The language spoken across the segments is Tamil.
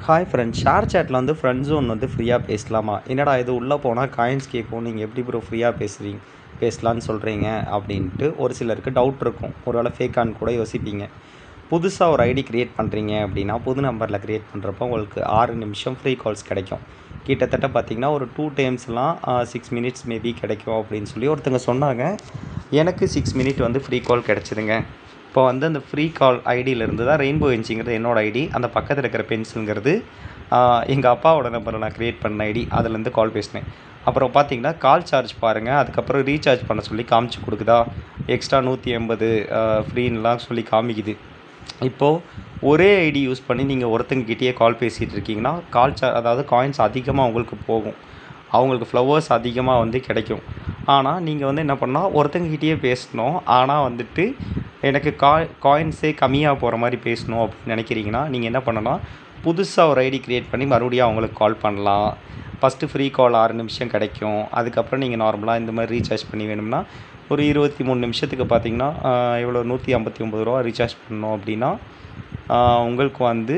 ஹாய் ஃப்ரெண்ட்ஸ், ஷேர் சேட்டில் வந்து ஃப்ரெண்ட் ஜோன் வந்து ஃப்ரீயாக பேசலாமா? என்னடா இது உள்ளே போனால் காயின்ஸ் கேட்கும், நீங்கள் எப்படி ப்ரோ ஃப்ரீயாக பேசலான்னு சொல்கிறீங்க அப்படின்ட்டு ஒரு சிலருக்கு டவுட் இருக்கும். ஒரு வேளை ஃபேக்கான்னு கூட யோசிப்பீங்க. புதுசாக ஒரு ஐடி க்ரியேட் பண்ணுறீங்க அப்படின்னா, புது நம்பரில் க்ரியேட் பண்ணுறப்போ உங்களுக்கு 6 நிமிஷம் ஃப்ரீ கால்ஸ் கிடைக்கும். கிட்டத்தட்ட பார்த்திங்கன்னா ஒரு 2 டைம்ஸ்லாம் 6 மினிட்ஸ் மேபி கிடைக்கும் அப்படின்னு சொல்லி ஒருத்தங்க சொன்னாங்க. எனக்கு 6 மினிட் வந்து ஃப்ரீ கால் கிடச்சிதுங்க. இப்போ வந்து அந்த ஃப்ரீ கால் ஐடியிலேருந்து தான் ரெயின்போ என்ஜிங்கிறது என்னோடய ஐடி, அந்த பக்கத்தில் இருக்கிற பென்சிலுங்கிறது எங்கள் அப்பாவோட நம்பரில் நான் க்ரியேட் பண்ண ஐடி. அதுலேருந்து கால் பேசினேன். அப்புறம் பார்த்தீங்கன்னா கால் சார்ஜ் பாருங்கள், அதுக்கப்புறம் ரீசார்ஜ் பண்ண சொல்லி காமிச்சு கொடுக்குதா, எக்ஸ்ட்ரா 180 ஃப்ரீன்லாம் சொல்லி காமிக்குது. இப்போது ஒரே ஐடி யூஸ் பண்ணி நீங்கள் ஒருத்தங்கக்கிட்டேயே கால் பேசிகிட்டு இருக்கீங்கன்னா அதாவது காயின்ஸ் அதிகமாக உங்களுக்கு போகும், அவங்களுக்கு ஃப்ளவர்ஸ் அதிகமாக வந்து கிடைக்கும். ஆனால் நீங்கள் வந்து என்ன பண்ணால் ஒருத்தங்கக்கிட்டேயே பேசணும், ஆனால் வந்துட்டு எனக்கு காயின்ஸே கம்மியாக போகிற மாதிரி பேசணும் அப்படின்னு நினைக்கிறீங்கன்னா, நீங்கள் என்ன பண்ணலாம், புதுசாக ஒரு ஐடி க்ரியேட் பண்ணி மறுபடியும் அவங்களுக்கு கால் பண்ணலாம். ஃபஸ்ட்டு ஃப்ரீ கால் 6 நிமிஷம் கிடைக்கும். அதுக்கப்புறம் நீங்கள் நார்மலாக இந்த மாதிரி ரீசார்ஜ் பண்ணி வேணும்னா ஒரு 23 நிமிஷத்துக்கு பார்த்தீங்கன்னா எவ்வளோ 159 ரூபா ரீசார்ஜ் பண்ணோம் அப்படின்னா உங்களுக்கு வந்து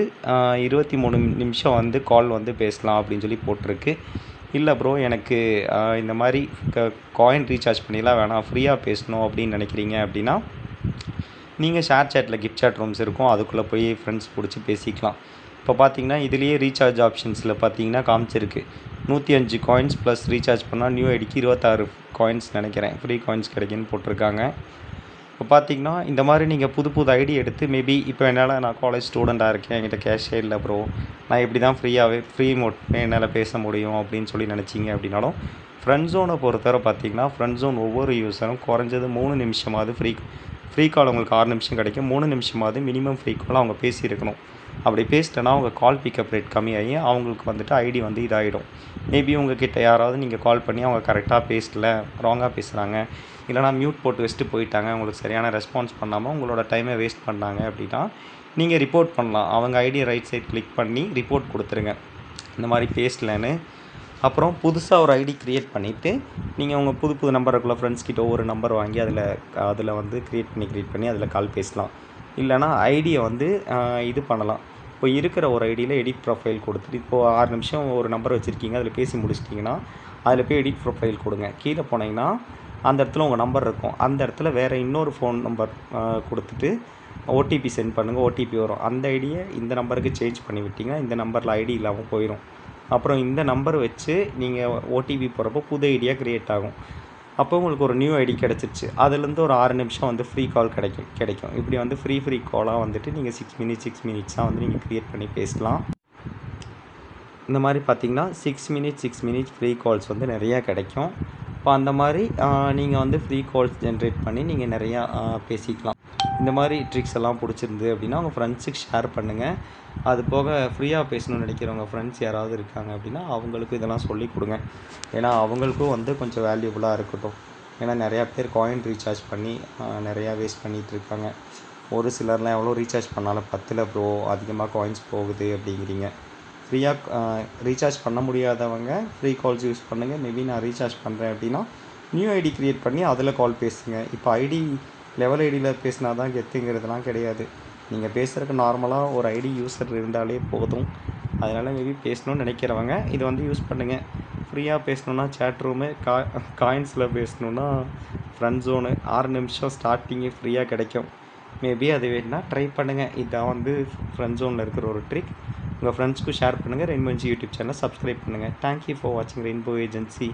23 நிமிஷம் வந்து கால் வந்து பேசலாம் அப்படின்னு சொல்லி போட்டிருக்கு. இல்லை ப்ரோ, எனக்கு இந்த மாதிரி காயின் ரீசார்ஜ் பண்ணிலாம் வேணாம், ஃப்ரீயாக பேசணும் அப்படின்னு நினைக்கிறீங்க அப்படின்னா, நீங்கள் ஷேர் சேட்டில் கிஃப்ட் சாட் ரூம்ஸ் இருக்கும், அதுக்குள்ளே போய் ஃப்ரெண்ட்ஸ் பிடிச்சி பேசிக்கலாம். இப்போ பார்த்தீங்கன்னா இதுலேயே ரீசார்ஜ் ஆப்ஷன்ஸில் பார்த்தீங்கன்னா காமிச்சிருக்கு 105 காயின்ஸ் ப்ளஸ் ரீசார்ஜ் பண்ணால் நியூ ஐடிக்கு 26 காயின்ஸ் நினைக்கிறேன் ஃப்ரீ காயின்ஸ் கிடைக்குன்னு போட்டிருக்காங்க. இப்போ பார்த்தீங்கன்னா இந்த மாதிரி நீங்கள் புது ஐடி எடுத்து மேபி இப்போ நான் காலேஜ் ஸ்டூடெண்ட்டாக இருக்கேன், என்கிட்ட கேஷே இல்லை ப்ரோ, நான் இப்படி தான் ஃப்ரீ மோட் என்னால் பேச முடியும் அப்படின்னு சொல்லி நினச்சிங்க அப்படின்னாலும், ஃப்ரெண்ட் ஜோனை பொறுத்தவரை பார்த்தீங்கன்னா ஃப்ரெண்ட் ஜோன் ஒவ்வொரு யூஸரும் குறைஞ்சது 3 நிமிஷமாவது ஃப்ரீ கால் உங்களுக்கு 6 நிமிஷம் கிடைக்கும். 3 நிமிஷமாவது மினிமம் ஃப்ரீ கால் அவங்க பேசியிருக்கணும். அப்படி பேசிட்டேன்னா அவங்க கால் பிக்கப் ரேட் கம்மியாகி அவங்களுக்கு வந்துட்டு ஐடி வந்து இதாகிடும். மேபி உங்ககிட்ட யாராவது நீங்கள் கால் பண்ணி அவங்க கரெக்டாக பேசல, ராங்காக பேசுகிறாங்க, இல்லைனா மியூட் போட்டு வச்சுட்டு போயிட்டாங்க, உங்களுக்கு சரியான ரெஸ்பான்ஸ் பண்ணாமல் உங்களோட டைமை வேஸ்ட் பண்ணாங்க அப்படின்னா நீங்கள் ரிப்போர்ட் பண்ணலாம். அவங்க ஐடி ரைட் சைட் கிளிக் பண்ணி ரிப்போர்ட் கொடுத்துருங்க, இந்த மாதிரி பேசலன்னு. அப்புறம் புதுசாக ஒரு ஐடி க்ரியேட் பண்ணிவிட்டு நீங்கள் உங்கள் புது நம்பர் இருக்குள்ள ஃப்ரெண்ட்ஸ் கிட்ட ஒவ்வொரு நம்பர் வாங்கி அதில் வந்து க்ரியேட் பண்ணி அதில் கால் பேசலாம். இல்லைனா ஐடியை வந்து இது பண்ணலாம். இப்போ இருக்கிற ஒரு ஐடியில் எடிட் ப்ரொஃபைல் கொடுத்துட்டு, இப்போது 6 நிமிஷம் ஒரு நம்பர் வச்சுருக்கீங்க, அதில் பேசி முடிச்சிட்டிங்கன்னா அதில் போய் எடிட் ப்ரொஃபைல் கொடுங்க. கீழே போனீங்கன்னா அந்த இடத்துல உங்கள் நம்பர் இருக்கும், அந்த இடத்துல வேறு இன்னொரு ஃபோன் நம்பர் கொடுத்துட்டு ஓடிபி சென்ட் பண்ணுங்கள், ஓடிபி வரும். அந்த ஐடியை இந்த நம்பருக்கு சேஞ்ச் பண்ணி விட்டிங்கன்னா இந்த நம்பரில் ஐடி இல்லாமல் போயிடும். அப்புறம் இந்த நம்பர் வச்சு நீங்கள் ஓடிபி போகிறப்போ புது ஐடியாக க்ரியேட் ஆகும். அப்போ உங்களுக்கு ஒரு நியூ ஐடி கிடச்சிருச்சு. அதுலேருந்து ஒரு 6 நிமிஷம் வந்து ஃப்ரீ கால் கிடைக்கும். இப்படி வந்து ஃப்ரீ காலாக வந்துட்டு நீங்கள் 6 மினிட்ஸாக வந்து நீங்கள் க்ரியேட் பண்ணி பேசலாம். இந்த மாதிரி பார்த்திங்கன்னா 6 மினிட்ஸ் ஃப்ரீ கால்ஸ் வந்து நிறையா கிடைக்கும். இப்போ அந்த மாதிரி நீங்கள் வந்து ஃப்ரீ கால்ஸ் ஜென்ரேட் பண்ணி நீங்கள் நிறையா பேசிக்கலாம். இந்த மாதிரி ட்ரிக்ஸ் எல்லாம் பிடிச்சிருந்து அப்படின்னா உங்கள் ஃப்ரெண்ட்ஸுக்கு ஷேர் பண்ணுங்கள். அது போக ஃப்ரீயாக பேசணும்னு நினைக்கிறவங்க ஃப்ரெண்ட்ஸ் யாராவது இருக்காங்க அப்படின்னா அவங்களுக்கும் இதெல்லாம் சொல்லி கொடுங்க. ஏன்னா அவங்களுக்கும் வந்து கொஞ்சம் வேல்யூபுளாக இருக்கட்டும். ஏன்னா நிறையா பேர் காயின் ரீசார்ஜ் பண்ணி நிறையா வேஸ்ட் பண்ணிகிட்ருக்காங்க. ஒரு சிலர்லாம் எவ்வளோ ரீசார்ஜ் பண்ணாலும் 10 ப்ரோ அதிகமாக காயின்ஸ் போகுது அப்படிங்கிறீங்க. ஃப்ரீயாக ரீசார்ஜ் பண்ண முடியாதவங்க ஃப்ரீ கால்ஸ் யூஸ் பண்ணுங்கள். மேபி நான் ரீசார்ஜ் பண்ணுறேன் அப்படின்னா நியூ ஐடி க்ரியேட் பண்ணி அதில் கால் பேசுங்க. இப்போ லெவல் ஐடியில் பேசினா தான் கெத்துங்கிறதுலாம் கிடையாது. நீங்கள் பேசுகிறதுக்கு நார்மலாக ஒரு ஐடி யூஸர் இருந்தாலே போதும். அதனால் மேபி பேசணும்னு நினைக்கிறவங்க இது வந்து யூஸ் பண்ணுங்கள். ஃப்ரீயாக பேசணுன்னா சேட் ரூமு, காயின்ஸில் பேசணுன்னா ஃப்ரெண்ட் ஜோனு 6 நிமிஷம் ஸ்டார்டிங்கு ஃப்ரீயாக கிடைக்கும். மேபி அது வேணுன்னா ட்ரை பண்ணுங்கள். இதான் வந்து ஃப்ரெண்ட் ஜோனில் இருக்கிற ஒரு ட்ரிக். உங்கள் ஃப்ரெண்ட்ஸ்க்கும் ஷேர் பண்ணுங்கள். ரெயின்போ ஏஜென்சி யூடியூப் சேனலை சப்ஸ்கிரைப் பண்ணுங்கள். தேங்க்யூ ஃபார் வாட்சிங் ரெயின்போ ஏஜென்சி.